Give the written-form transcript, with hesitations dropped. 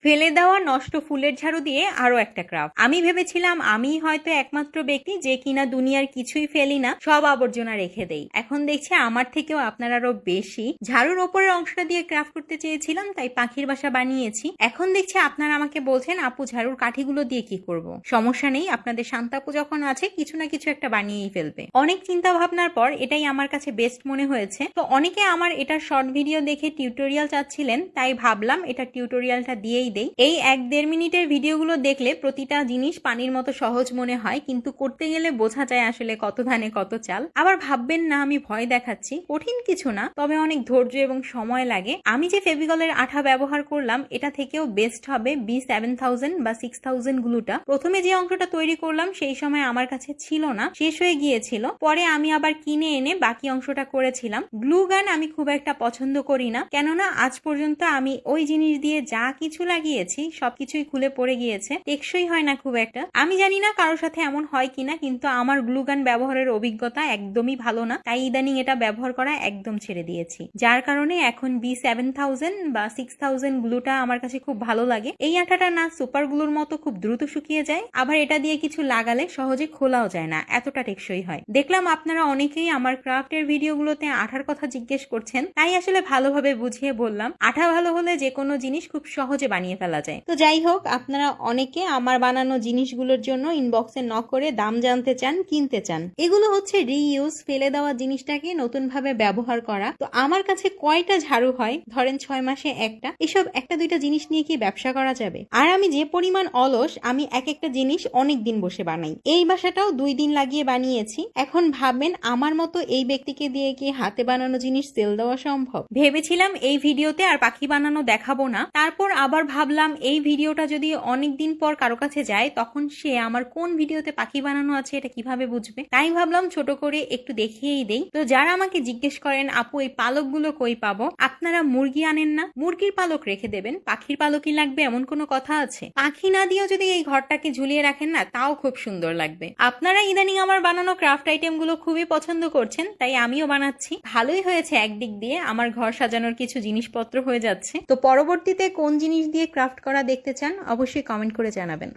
ফেলে দেওয়া নষ্ট ফুলের ঝাড়ু দিয়ে আরো একটা ক্রাফট। আমি ভেবেছিলাম আমি হয়তো একমাত্র ব্যক্তি যে কিনা দুনিয়ার কিছুই ফেলি না, সব আবর্জনা রেখে দেই। এখন দেখছি আমার থেকেও আপনারা আরো বেশি। ঝাড়ুর ওপরের অংশটা দিয়ে ক্রাফট করতে চেয়েছিলাম, তাই পাখির বাসা বানিয়েছি। এখন দেখছি আপনারা আমাকে বলছেন আপু ঝাড়ুর কাঠিগুলো দিয়ে কি করব। সমস্যা নেই, আপনাদের শান্তাপু যখন আছে কিছু না কিছু একটা বানিয়েই ফেলবে। অনেক চিন্তা ভাবনার পর এটাই আমার কাছে বেস্ট মনে হয়েছে। তো অনেকে আমার এটার শর্ট ভিডিও দেখে টিউটোরিয়াল চাচ্ছিলেন, তাই ভাবলাম এটা টিউটোরিয়ালটা দিয়েই দেই। এই 1-1.5 মিনিটের ভিডিওগুলো দেখলে প্রতিটা জিনিস পানির মতো সহজ মনে হয়, কিন্তু করতে গেলে বোঝা যায় আসলে কত ধানে কত চাল। আবার ভাববেন না আমি ভয় দেখাচ্ছি, কঠিন কিছু না, তবে অনেক ধৈর্য এবং সময় লাগে। আমি যে ফেভিকলের আঠা ব্যবহার করলাম এটা থেকেও বেস্ট হবে B7000 বা 6000 গ্লুটা। প্রথমে যে অংশটা তৈরি করলাম সেই সময় আমার কাছে ছিল না, শেষ হয়ে গিয়েছিল। পরে আমি আবার কিনে এনে বাকি অংশটা করেছিলাম। গ্লু গান আমি খুব একটা পছন্দ করি না, কেননা আজ পর্যন্ত আমি ওই জিনিস দিয়ে যা কিছু লাগিয়েছি সবকিছুই খুলে পড়ে গিয়েছে, টেকসই হয় না খুব একটা। আমি জানি না কারোর সাথে এমন হয় কিনা, কিন্তু আমার গ্লু গান ব্যবহারের অভিজ্ঞতা একদমই ভালো না, তাই ইদানিং এটা ব্যবহার করা একদম ছেড়ে দিয়েছি। যার কারণে এখন B7000 বা 6000 গ্লুটা আমার কাছে খুব ভালো লাগে। এই আঠাটা না সুপার গ্লুর মতো খুব দ্রুত শুকিয়ে যায়, আবার এটা দিয়ে কিছু লাগালে সহজে খোলাও যায় না, এতটা টেকসই হয়। দেখলাম আপনারা অনেকেই আমার ক্রাফটের ভিডিওগুলোতে আঠার কথা জিজ্ঞেস করছেন, তাই আসলে ভালোভাবে বুঝিয়ে বললাম। আঠা ভালো হলে যে কোনো জিনিস খুব সহজে বানিয়ে ফেলা যায়। তো যাই হোক, আপনারা অনেকে আমার বানানো জিনিসগুলোর জন্য ইনবক্সে নক করে দাম জানতে চান, কিনতে চান। এগুলো হচ্ছে রিইউজ, ফেলে দেওয়া জিনিসটাকে নতুন ভাবে ব্যবহার করা। তো আমার কাছে কয়টা ঝাড়ু হয়, ধরেন 6 মাসে একটা, এসব একটা দুইটা জিনিস নিয়ে কি ব্যবসা করা যাবে? আর আমি যে পরিমাণ অলস, আমি এক একটা জিনিস অনেক দিন বসে বানাই। এই বাসাটাও 2 দিন লাগিয়ে বানিয়েছি। এখন ভাববেন আমার মতো এই ব্যক্তিকে দিয়ে কি হাতে বানানো জিনিস সেল দেওয়া সম্ভব? ভেবেছিলাম এই ভিডিওতে আর পাখি বানানো দেখাবো না, তারপর আবার ভাবলাম এই ভিডিওটা যদি অনেক দিন পর কারো কাছে যায় তখন সে আমার কোন ভিডিওতে পাখি বানানো আছে এটা কিভাবে বুঝবে। তাই ভাবলাম ছোট করে একটু দেখিয়েই দেই। তো যারা আমাকে জিজ্ঞেস করেন আপু এই পালকগুলো কই পাবো, আপনারা মুরগি আনেন না, মুরগির পালক রেখে দেবেন, পাখির পালকই লাগবে এমন কোনো কথা আছে? পাখি না দিয়েও যদি এই ঘরটাকে ঝুলিয়ে রাখেন না, তাও খুব সুন্দর লাগবে। আপনারা ইদানিং আমার বানানো ক্রাফট আইটেম গুলো খুবই পছন্দ করছেন, তাই আমিও বানাচ্ছি। ভালোই হয়েছে, একদিক দিয়ে আমার ঘর সাজানোর কিছু জিনিসপত্র হয়ে যাচ্ছে। তো পরবর্তীতে কোন জিনিস দিয়ে ক্রাফট করা দেখতে চান অবশ্যই কমেন্ট করে জানাবেন।